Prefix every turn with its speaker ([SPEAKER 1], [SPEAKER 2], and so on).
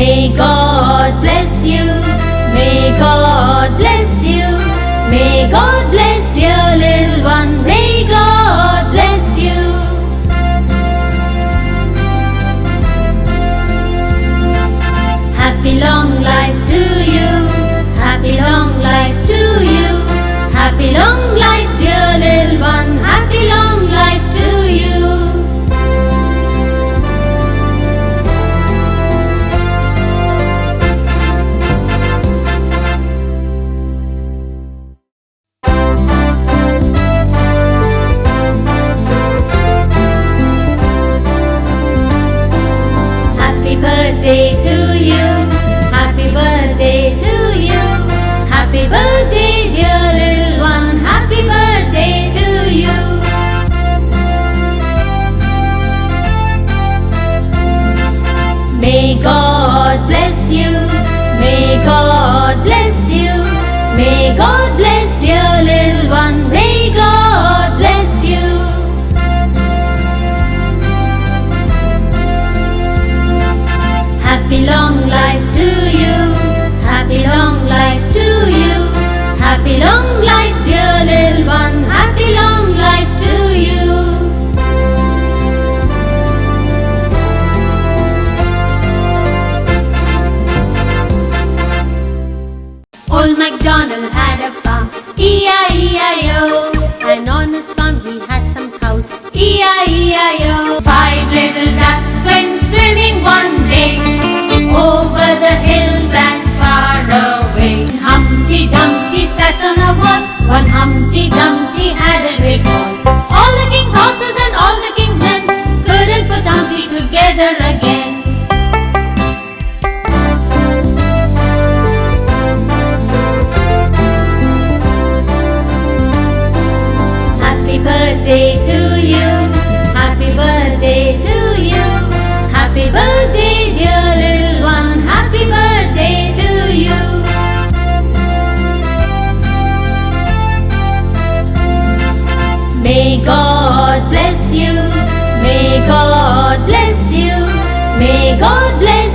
[SPEAKER 1] May God bless you. May God bless you. May God bless dear little one. May God bless you. Happy long life to you. Happy long life to you. Happy long life dear little one. Happy long life to you. Happy birthday to you. Happy birthday to you. Happy birthday dear little one. Happy birthday to you. May God bless you. May God bless you. May God bless dear little one. May God bless you. Happy long life to you. Happy long life to you. Happy long life dear little one. Happy long life to you. Old MacDonald had a farm, E-I-E-I-O. And on his farm he had some cows, E-I-E-I-O. 5 little ducks went swimming one day, over the hills and far away. Humpty Dumpty sat on a wall. One Humpty Dumpty had a great fall. All the king's horses and all the king's men couldn't put Humpty together again. Happy birthday to you. Happy birthday to you. Happy birthday dear little one. Happy birthday to you. May God bless you. May God bless you. May God bless